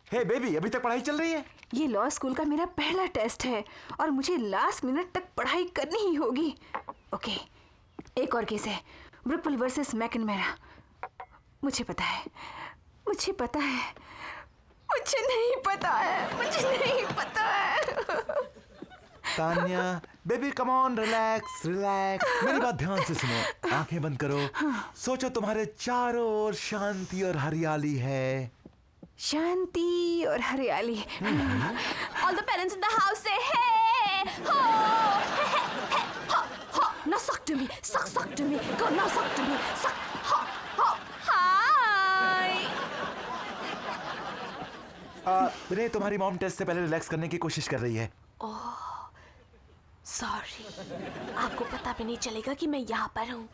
हे baby, अभी तक पढ़ाई चल रही है? ये लॉ स्कूल का मेरा पहला टेस्ट है और मुझे लास्ट मिनट तक पढ़ाई करनी ही होगी। ओके, एक और केस है, ब्रुकविल वर्सेस मैकनमेरा। मुझे पता है, मुझे पता है, मुझे नहीं पता है, मुझे नहीं पता है। Tanya baby, come on, relax relax, मेरी बात ध्यान से सुनो, आंखें बंद करो। सोचो तुम्हारे चारों ओर शांति और हरियाली है। शांति और हरियाली। All the parents in the house say hey, ho, hey, hey, hey, ho, ho. Now suck to me, suck to me. Go now, suck to me, suck, ho, ho. Hi. रे, तुम्हारी मॉम टेस्ट से पहले relax करने की कोशिश कर रही है। सॉरी, आपको पता भी नहीं चलेगा कि मैं यहाँ पर हूँ।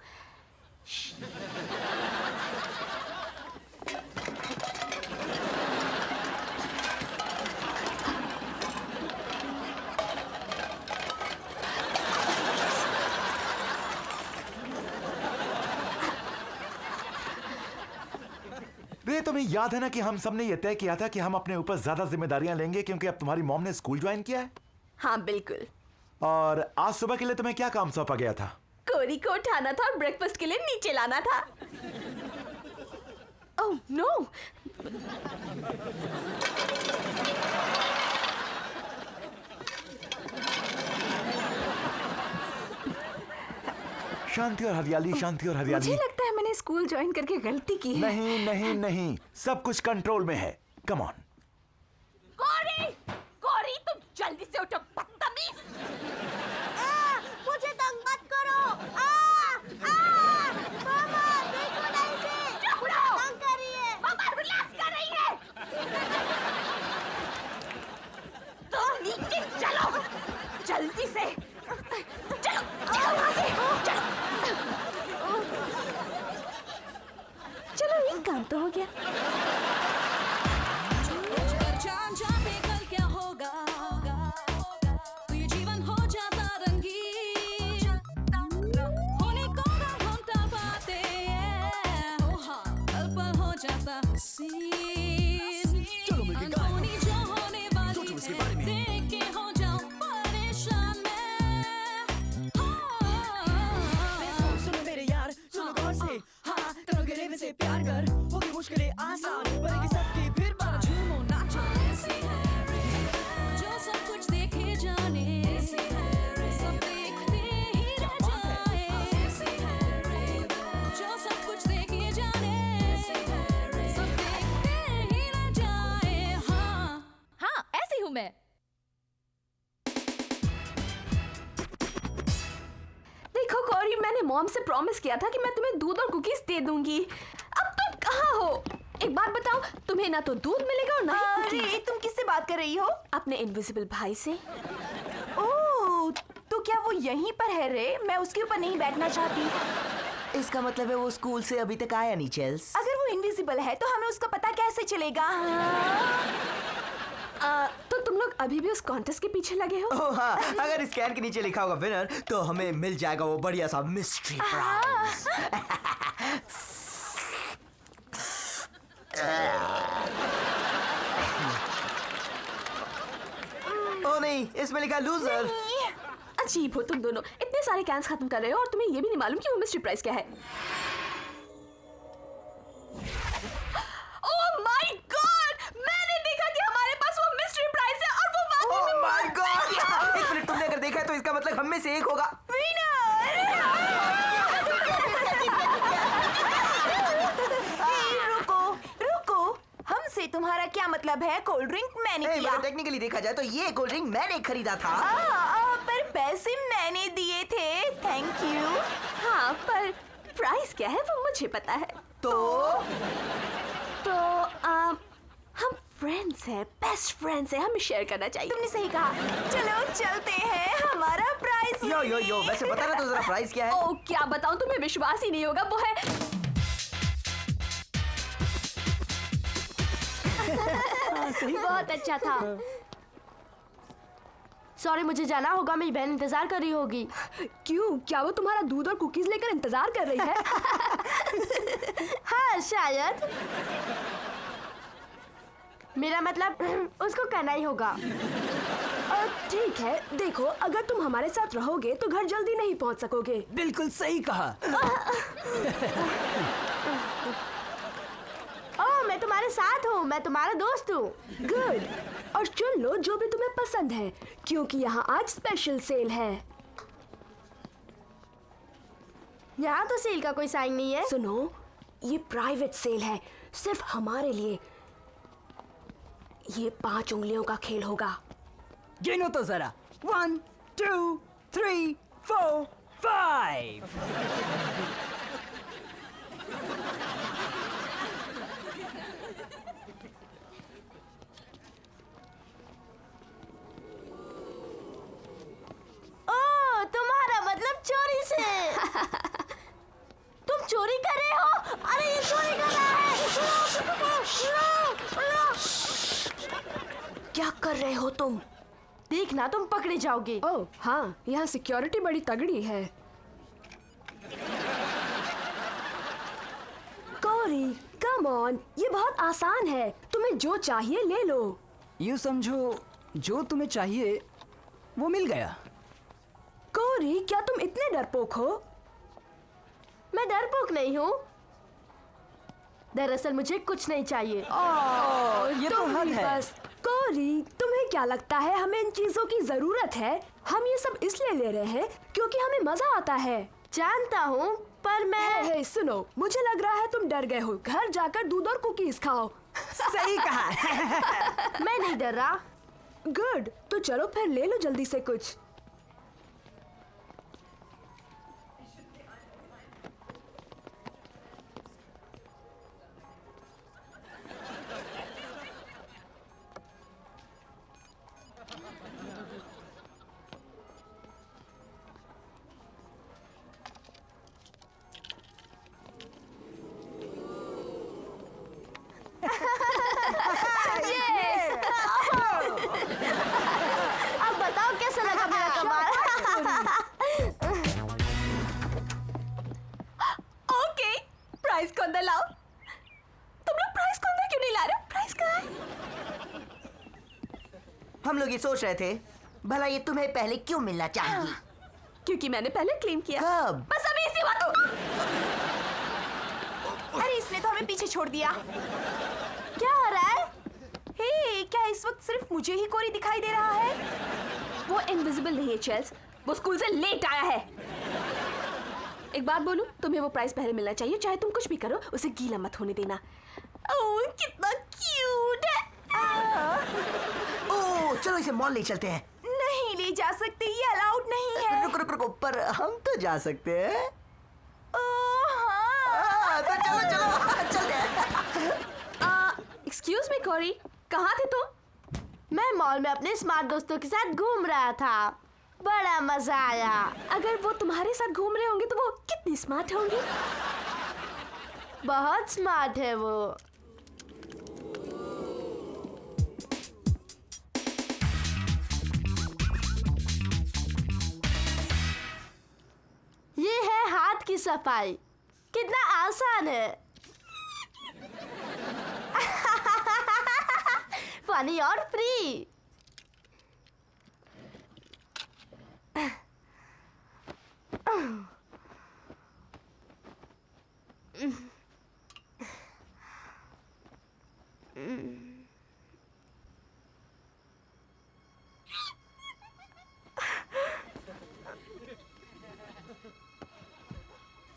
रे, तुम्हें याद है ना कि हम सबने ये तय किया था कि हम अपने ऊपर ज्यादा जिम्मेदारियां लेंगे क्योंकि अब तुम्हारी मॉम ने स्कूल ज्वाइन किया है। हाँ बिल्कुल। और आज सुबह के लिए तुम्हें क्या काम सौंपा गया था? कोरी को उठाना था और ब्रेकफास्ट के लिए नीचे लाना था। ओह नो, शांति और हरियाली, शांति और हरियाली। मुझे लगता है मैंने स्कूल ज्वाइन करके गलती की है। नहीं नहीं नहीं, सब कुछ कंट्रोल में है। Come on. कोरी, कोरी, तुम जल्दी से उठो, बदतमीज। मुझे तंग मत करो। मामा, देखो ना इसे, तंग कर रही है। मामा रिलैक्स कर रही है। तुम नीचे चलो, जल्दी से। चलो, चलो वहाँ से, चलो। चलो, एक काम तो हो गया। क्या होगा, ये जीवन हो जाता रंगीन, होने को ढूंढता बातें, ओ हाँ, पल पल हो जाता हसीन, अनहोनी जो होने वाली है, देख के हो जाऊं परेशान मैं। सुनो मेरे यार, सुनो गौर से, हाँ करोगे रेवे से प्यार कर, होगी मुश्किलें आसान, बनेगी सबकी फिर बात। झूमो नाचो ऐसी है जो सब कुछ देखे जाने, सब देखते ही रह जाए, जो सब कुछ देखे जाने, सब देखते ही रह जाए। हाँ ऐसी हूँ मैं। देखो कोरी, मैंने मॉम से प्रॉमिस किया था कि मैं तुम्हें दूध और कुकीज दे दूंगी। अब तुम कहाँ हो? एक बात बताओ, तुम्हें ना तो दूध मिलेगा और ना ही कुकीज। तुम किससे बात कर रही हो? अपने इनविजिबल भाई से। ओह, तो क्या वो यहीं पर है रे? मैं उसके ऊपर नहीं बैठना चाहती। इसका मतलब है वो स्कूल से अभी तक आया नहीं चेल्स। अगर वो इनविजिबल है तो हमें उसका पता कैसे चलेगा? तो तुम लोग अभी भी उस कॉन्टेस्ट के पीछे लगे हो? ओह हाँ, अगर इस कैन के नीचे लिखा होगा विनर तो हमें मिल जाएगा वो बढ़िया सा मिस्ट्री प्राइज। ओ नहीं, इसमें लिखा लूजर। अजीब हो तुम दोनों, इतने सारे कैंस खत्म कर रहे हो और तुम्हें ये भी नहीं मालूम कि वो मिस्ट्री प्राइज क्या है। ओह माय गॉड, मैंने देखा कि हमारे पास वो मिस्ट्री प्राइज है और वो वाकई में। ओह माय गॉड, एक मिनट, तुमने अगर देखा है तो इसका मतलब हम में से एक होगा रुको, हमसे तुम्हारा क्या मतलब है? कोल्ड ड्रिंक मैंने किया। टेक्निकली देखा जाए तो ये कोल्ड ड्रिंक मैंने खरीदा था। पर पैसे मैंने दिए थे। Thank you. हाँ, पर प्राइस क्या है वो मुझे पता है। तो हम फ्रेंड्स हैं, बेस्ट फ्रेंड्स हैं, हमें शेयर करना चाहिए। तुमने सही कहा। चलो चलते हैं, हमारा प्राइस। यो वैसे बता ना तो जरा प्राइस क्या है? ओ क्या बताऊं, तुम्हें विश्वास ही नहीं होगा। वो है बहुत अच्छा था। सॉरी, मुझे जाना होगा, मेरी बहन इंतजार कर रही होगी। क्यों? क्या वो तुम्हारा दूध और कुकीज लेकर इंतजार कर रही है? हाँ शायद। मेरा मतलब उसको करना ही होगा। ठीक है, देखो अगर तुम हमारे साथ रहोगे तो घर जल्दी नहीं पहुंच सकोगे। बिल्कुल सही कहा। ओह, मैं तुम्हारे साथ हूँ, मैं तुम्हारा दोस्त हूँ। गुड। और चुन लो जो भी तुम्हें पसंद है, क्योंकि यहाँ आज स्पेशल सेल है। यहाँ तो सेल का कोई साइन नहीं है। सुनो, ये प्राइवेट सेल है, सिर्फ हमारे लिए। ये 5 उंगलियों का खेल होगा। गिनो तो जरा। 1 2 3 4 5। ओह, तुम्हारा मतलब चोरी से। तुम चोरी कर रहे हो? अरे ये चोरी कर रहा है। क्या कर रहे हो तुम? देखना, तुम पकड़े जाओगे। ओह हाँ, यहाँ सिक्योरिटी बड़ी तगड़ी है। कोरी, कम ऑन, ये बहुत आसान है। तुम्हें जो चाहिए ले लो। यूं समझो जो तुम्हें चाहिए वो मिल गया। कोरी, क्या तुम इतने डरपोक हो? मैं डरपोक नहीं हूँ। दरअसल मुझे कुछ नहीं चाहिए। ये तो तुम हद भी है। बस। कोरी, तुम्हें क्या लगता है हमें इन चीजों की जरूरत है? हम ये सब इसलिए ले रहे हैं क्योंकि हमें मजा आता है। जानता हूँ, पर मैं हे, सुनो, मुझे लग रहा है तुम डर गए हो। घर जाकर दूध और कुकीज खाओ। सही कहा। मैं नहीं डर रहा। गुड, तो चलो फिर ले लो जल्दी से कुछ। अब बताओ कैसा लगा मेरा कमाल। ओके, प्राइस को अंदर लाओ। तुम लोग प्राइस को अंदर क्यों नहीं ला रहे हो? प्राइस कहाँ है? हम लोग ये सोच रहे थे भला ये तुम्हें पहले क्यों मिलना चाहिए। क्योंकि मैंने पहले क्लेम किया। कब? बस अभी इसी वक्त। अरे इसने तो हमें पीछे छोड़ दिया। क्या हो रहा है? हे, क्या इस वक्त सिर्फ मुझे ही कोरी दिखाई दे रहा है? वो इनविजिबल नहीं है चेल्स, वो स्कूल से लेट आया है। एक बात बोलूं, तुम्हें वो प्राइस पहले मिलना चाहिए। चाहे तुम कुछ भी करो, उसे गीला मत होने देना। ओह, कितना क्यूट है। ओह, चलो इसे मॉल ले चलते हैं। नहीं ले जा सकते, ये अलाउड नहीं है। रुको रुको रुको, पर हम तो जा सकते हैं। ओह, हाँ। तो चलो चलो चलते हैं। एक्सक्यूज मी कोरी, कहाँ थे तुम? मैं मॉल में अपने स्मार्ट दोस्तों के साथ घूम रहा था। बड़ा मजा आया। अगर वो तुम्हारे साथ घूम रहे होंगे तो वो कितनी स्मार्ट होंगी? बहुत स्मार्ट है वो। ये है हाथ की सफाई। कितना आसान है। फनी और फ्री।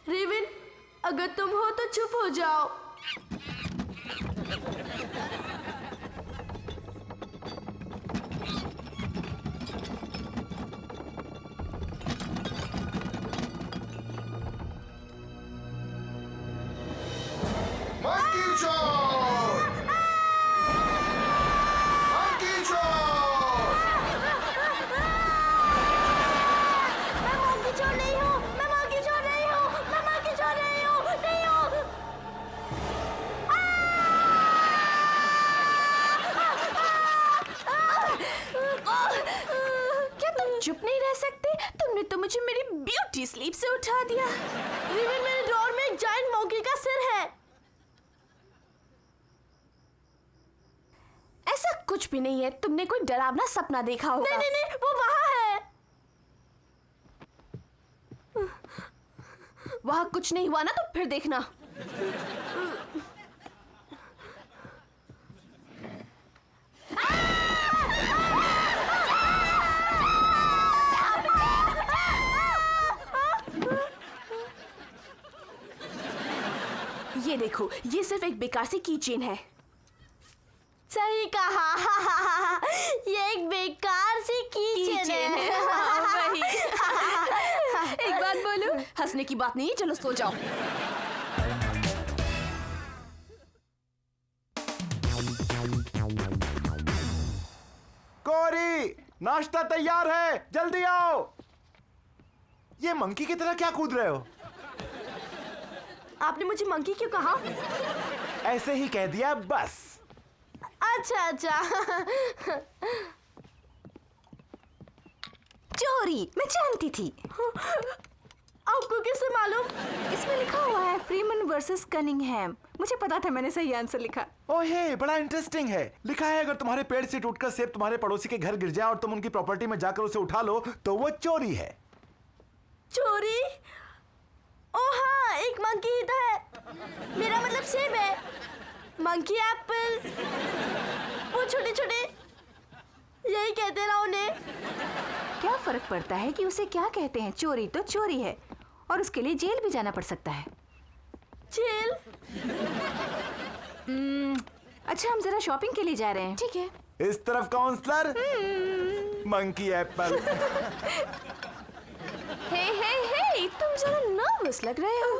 रिविन, अगर तुम हो तो चुप हो जाओ। Monkey Show! Monkey Show! मैं मौकी चोर नहीं हूँ। मैं मौकी चोर नहीं हूँ। मैं मौकी चोर नहीं हूँ। नहीं हूँ। क्या तुम चुप नहीं रह सकते? तुमने तो मुझे मेरी ब्यूटी स्लीप से उठा दिया। रिविन, मेरे ड्रॉर में एक जायंट मौकी का सिर है। कुछ भी नहीं है, तुमने कोई डरावना सपना देखा होगा। नहीं नहीं, वो वहाँ है। वहाँ कुछ नहीं हुआ ना, तो फिर देखना। ये देखो, ये सिर्फ एक बेकार सी की चेन है। सही कहा। ये एक बेकार सी कीचेन है। हाँ, वही। एक बात बोलूं, हंसने की बात नहीं है, चलो सो जाओ। कोरी, नाश्ता तैयार है, जल्दी आओ। ये मंकी की तरह क्या कूद रहे हो? आपने मुझे मंकी क्यों कहा? ऐसे ही कह दिया बस। अच्छा अच्छा। चोरी, मैं जानती थी। आपको कैसे मालूम? इसमें लिखा हुआ है फ्रीमन वर्सेस कनिंघम। मुझे पता था, मैंने सही आंसर लिखा। ओहे, बड़ा इंटरेस्टिंग है। लिखा है अगर तुम्हारे पेड़ से टूटकर सेब तुम्हारे पड़ोसी के घर गिर जाए और तुम उनकी प्रॉपर्टी में जाकर उसे उठा लो तो वो चोरी है। चोरी? ओ हाँ, एक मंकी ही तो है। मेरा मतलब सेब है। मंकी एप्पल, वो छोटे छोटे, यही कहते ना उन्हें। क्या फर्क पड़ता है कि उसे क्या कहते हैं? चोरी तो चोरी है और उसके लिए जेल भी जाना पड़ सकता है। जेल? अच्छा, हम जरा शॉपिंग के लिए जा रहे हैं। ठीक है। इस तरफ काउंसलर। Monkey Apple. हे, तुम जरा नर्वस लग रहे हो।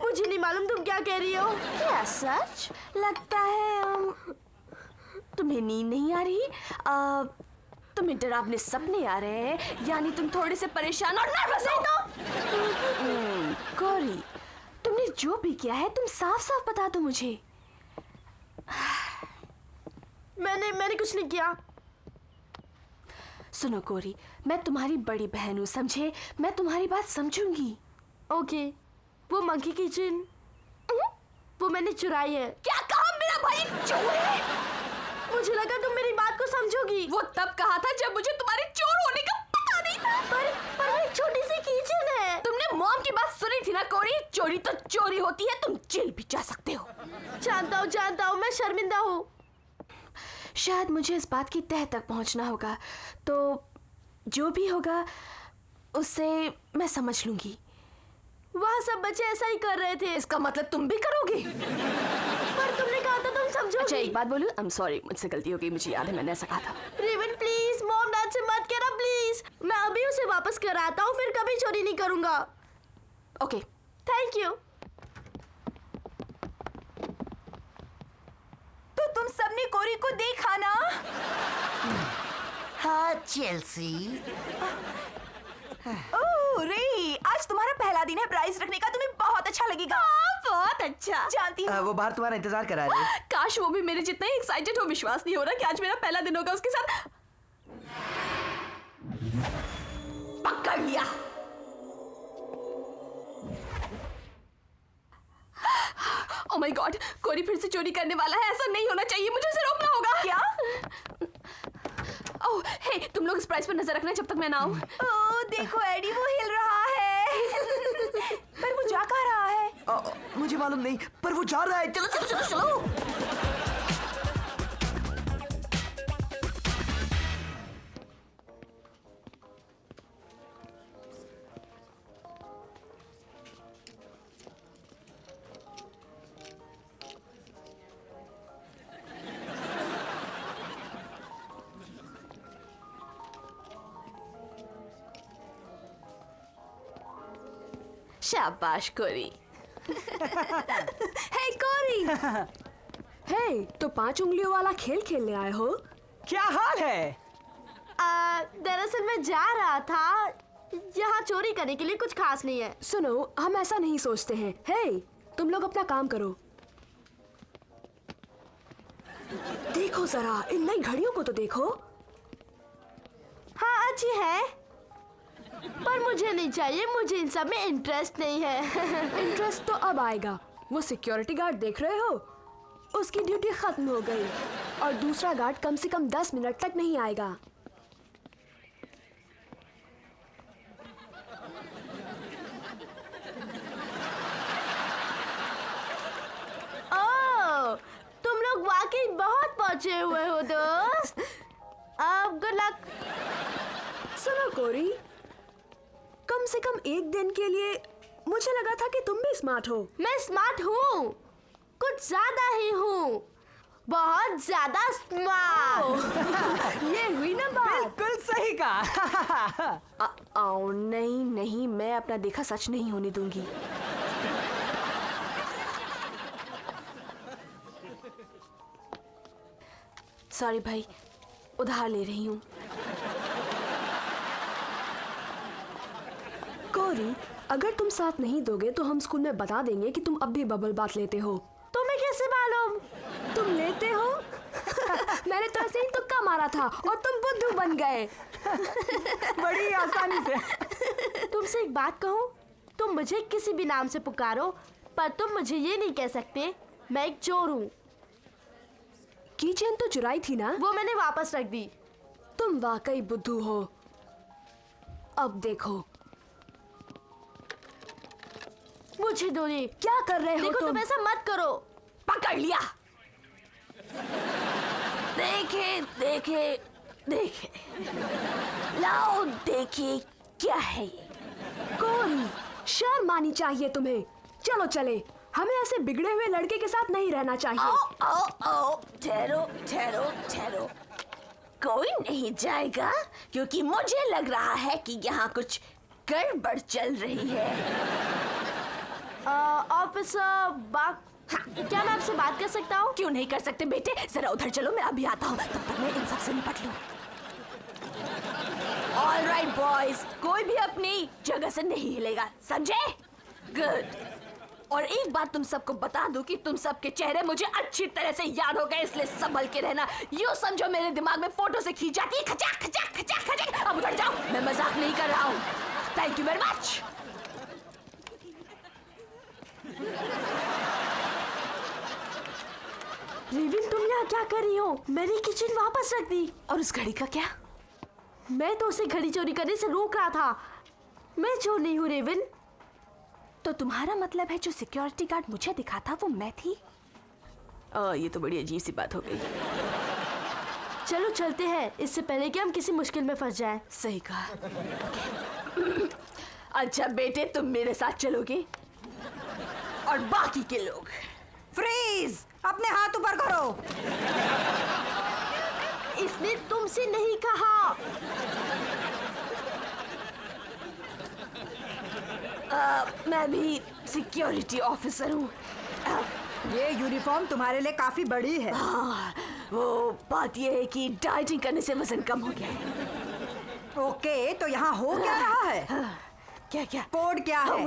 मुझे नहीं मालूम तुम क्या कह रही हो। क्या सच? लगता है तुम्हें नींद नहीं आ रही, तुम्हें डरावने सपने आ रहे हैं, यानी तुम थोड़े से परेशान और नर्वस हो। कोरी, तुमने जो भी किया है तुम साफ साफ बता दो मुझे। मैंने कुछ नहीं किया। सुनो कोरी, मैं तुम्हारी बड़ी बहन हूँ, समझे? मैं तुम्हारी बात समझूंगी। ओके, वो मंकी की चेन वो मैंने चुराई है। क्या कहा? मेरा भाई चोर है? मुझे लगा तुम मेरी बात को समझोगी। वो तब कहा था जब मुझे तुम्हारे चोर होने का पता नहीं था। पर वो एक छोटी सी कीचेन है। तुमने मॉम की बात सुनी थी ना कोरी? चोरी तो चोरी होती है, तुम जेल भी जा सकते हो। जानता हूँ, मैं शर्मिंदा हूँ। शायद मुझे इस बात की तह तक पहुंचना होगा, तो जो भी होगा उससे मैं समझ लूंगी। वहाँ सब बच्चे ऐसा ही कर रहे थे। इसका मतलब तुम भी करोगे? पर तुमने कहा था तुम समझोगी। अच्छा, एक बात बोलूं? I'm sorry, मुझसे गलती हो गई, मुझे याद है मैंने ऐसा कहा था। रेवन प्लीज, मॉम डैड से मत कहना प्लीज। मैं अभी उसे वापस कराता हूँ, फिर कभी चोरी नहीं करूँगा। Okay, thank you. तो तुम सबने कोरी को देखा ना? हाँ चेल्सी। ओह रे, आज तुम्हारा पहला दिन है प्राइज रखने का, तुम्हें बहुत अच्छा लगेगा। बहुत अच्छा। जानती हूँ। वो बाहर तुम्हारा इंतजार करा रहे हैं। काश वो भी मेरे जितना ही एक्साइटेड हो। विश्वास नहीं हो रहा कि आज मेरा पहला दिन होगा उसके साथ। पकड़ लिया। ओह माय गॉड, कोरी फिर से चोरी करने वाला है। ऐसा नहीं होना चाहिए, मुझे उसे रोकना होगा। क्या? ओह हे, तुम लोग इस प्राइस पर नजर रखना जब तक मैं ना आऊं। ओह देखो एडी, वो हिल रहा है। पर वो जा कहाँ रहा है? मुझे मालूम नहीं, पर वो जा रहा है। चलो चलो चलो चलो। शाबाश कोरी। हे कोरी। हे, तो 5 उंगलियों वाला खेल खेलने आए हो? क्या हाल है? दरअसल मैं जा रहा था, यहाँ चोरी करने के लिए कुछ खास नहीं है। सुनो, हम ऐसा नहीं सोचते हैं। हे, तुम लोग अपना काम करो। देखो जरा, इन नई घड़ियों को तो देखो। हाँ अच्छी है, पर मुझे नहीं चाहिए, मुझे इन सब में इंटरेस्ट नहीं है। इंटरेस्ट तो अब आएगा। वो सिक्योरिटी गार्ड देख रहे हो? उसकी ड्यूटी खत्म हो गई और दूसरा गार्ड कम से कम 10 मिनट तक नहीं आएगा। ओह, तुम लोग वाकई बहुत पहुंचे हुए हो दोस्त। अब गुड लक। सुनो कोरी, कम से कम एक दिन के लिए मुझे लगा था कि तुम भी स्मार्ट हो। मैं स्मार्ट हूँ, कुछ ज्यादा ही हूँ, बहुत ज्यादा स्मार्ट। ये हुई ना बात। बिल्कुल सही कहा। नहीं नहीं, मैं अपना देखा सच नहीं होने दूंगी। सॉरी भाई, उधार ले रही हूँ। कोरी, अगर तुम साथ नहीं दोगे तो हम स्कूल में बता देंगे कि तुम अब भी बबल बाथ लेते हो। तुम्हें कैसे मालूम? तुम लेते हो? मैंने तो ऐसे ही तुक्का मारा था और तुम बुद्धू बन गए। बड़ी आसानी से। तुमसे एक बात कहूँ, तुम मुझे किसी भी नाम से पुकारो, पर तुम मुझे ये नहीं कह सकते मैं एक चोर हूँ। की चेन तो चुराई थी ना? वो मैंने वापस रख दी। तुम वाकई बुद्धू हो। अब देखो, मुझे दो ये। क्या कर रहे हो देखो तुम ऐसा मत करो। पकड़ लिया। देखे देखे देखे, लाओ देखिए क्या है ये। कोरी, शर्म आनी चाहिए तुम्हें। चलो चले, हमें ऐसे बिगड़े हुए लड़के के साथ नहीं रहना चाहिए। आओ आओ आओ, ठहरो ठहरो ठहरो। कोई नहीं जाएगा क्योंकि मुझे लग रहा है कि यहाँ कुछ गड़बड़ चल रही है। ऑफिसर क्या मैं आपसे बात कर सकता हूँ? क्यों नहीं कर सकते बेटे, जरा उधर चलो, मैं अभी आता हूँ, तब तक मैं इन सब से निपट लूँ। ऑल राइट बॉयज, कोई भी अपनी जगह से नहीं हिलेगा, समझे? गुड। और एक बात तुम सबको बता दूं कि तुम सबके चेहरे मुझे अच्छी तरह से याद हो गए, इसलिए संभल के रहना। यूं समझो मेरे दिमाग में फोटो से खींच जाती है, खचाक खचाक खचाक खचाक। अब उधर जाओ, मैं मजाक नहीं कर रहा हूँ। Thank you very much. रिविन, तुम यहाँ क्या कर रही हो? मैंने किचन वापस रख दी। और उस घड़ी का क्या? मैं तो उसे घड़ी चोरी करने से रोक रहा था। मैं चोर नहीं हूँ रेविन। तो तुम्हारा मतलब है जो सिक्योरिटी गार्ड मुझे दिखा था वो मैं थी? ये तो बड़ी अजीब सी बात हो गई। चलो चलते हैं, इससे पहले कि हम किसी मुश्किल में फंस जाएं। सही कहा। अच्छा बेटे, तुम मेरे साथ चलोगे और बाकी के लोग। फ्रीज, अपने हाथ ऊपर करो। इसने तुमसे नहीं कहा। मैं भी सिक्योरिटी ऑफिसर हूँ। ये यूनिफॉर्म तुम्हारे लिए काफी बड़ी है। वो बात ये है कि डाइटिंग करने से वजन कम हो गया है। ओके, तो यहाँ हो क्या रहा है? क्या क्या? कोड क्या है?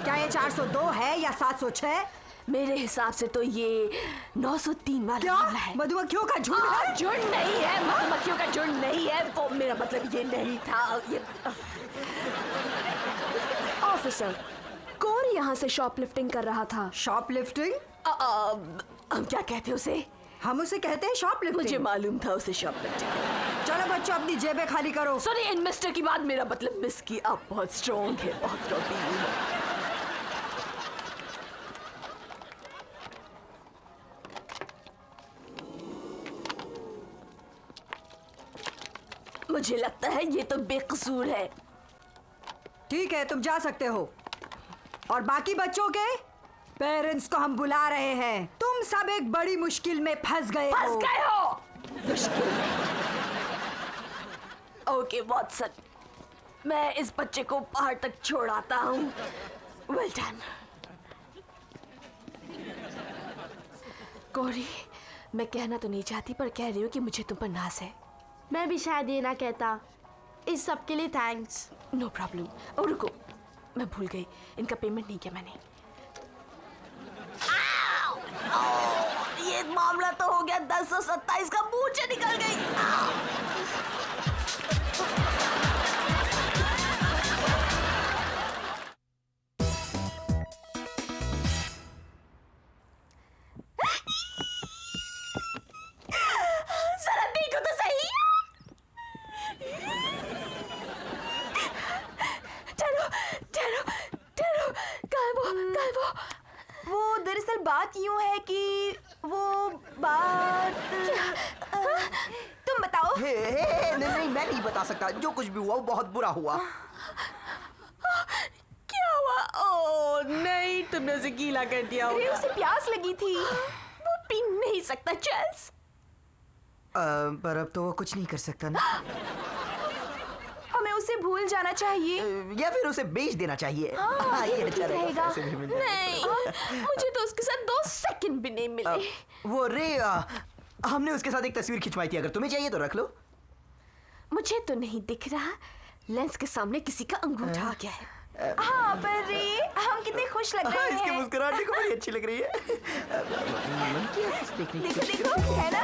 क्या ये 402 है या 706? मेरे हिसाब से तो ये 903 वाला क्या? मामला है। मधुमक्खियों का झुंड है? झुंड नहीं है, मधुमक्खियों का झुंड नहीं है, वो मेरा मतलब ये नहीं था। ये ऑफिसर, कोरी यहाँ से शॉपलिफ्टिंग कर रहा था। शॉपलिफ्टिंग? हम क्या कहते हैं उसे? हम उसे कहते हैं शॉपलिफ्टिंग। मुझे मालूम था उसे शॉपलिफ्टिंग। चलो बच्चों, अपनी जेबें खाली करो। सुनिए इन मिस्टर की बात, मेरा मतलब मिस की आप बहुत स्ट्रॉन्ग है, बहुत प्रोटीन है। मुझे लगता है ये तो बेकसूर है। ठीक है, तुम जा सकते हो। और बाकी बच्चों के पेरेंट्स को हम बुला रहे हैं। तुम सब एक बड़ी मुश्किल में फंस गए हो। फंस गए हो? मुश्किल में? ओके वॉटसन, मैं इस बच्चे को बाहर तक छोड़ आता हूँ। Well done. कोरी, मैं कहना तो नहीं चाहती पर कह रही हूँ कि मुझे तुम पर नाज है। मैं भी शायद ये ना कहता। इस सब के लिए थैंक्स। No problem. और रुको, मैं भूल गई, इनका पेमेंट नहीं किया मैंने। ये मामला तो हो गया 1027 का, मुंह से निकल गई। वो दरअसल बात यूं है कि वो बात तुम बताओ। नहीं, मैं नहीं बता सकता। जो कुछ भी हुआ वो बहुत बुरा हुआ। क्या हुआ? ओह नहीं, तुमने उसे गीला कर दिया होगा। उसे प्यास लगी थी, वो पी नहीं सकता चार्ल्स। पर अब तो वो कुछ नहीं कर सकता ना। हमें उसे भूल जाना चाहिए या फिर उसे बेच देना चाहिए। ये अच्छा रहेगा। पैसे भी मिल जाएंगे। नहीं, मुझे तो उसके साथ 2 सेकंड भी नहीं मिले। वो रे हमने उसके साथ एक तस्वीर खिंचवाई थी। अगर तुम्हें चाहिए तो रख लो। मुझे तो नहीं दिख रहा, लेंस के सामने किसी का अंगूठा आ गया है। हाँ पर रे, हम कितने खुश लग रहे हैं। इसके मुस्कुराहट को बड़ी अच्छी लग रही है। देखो देखो, है ना?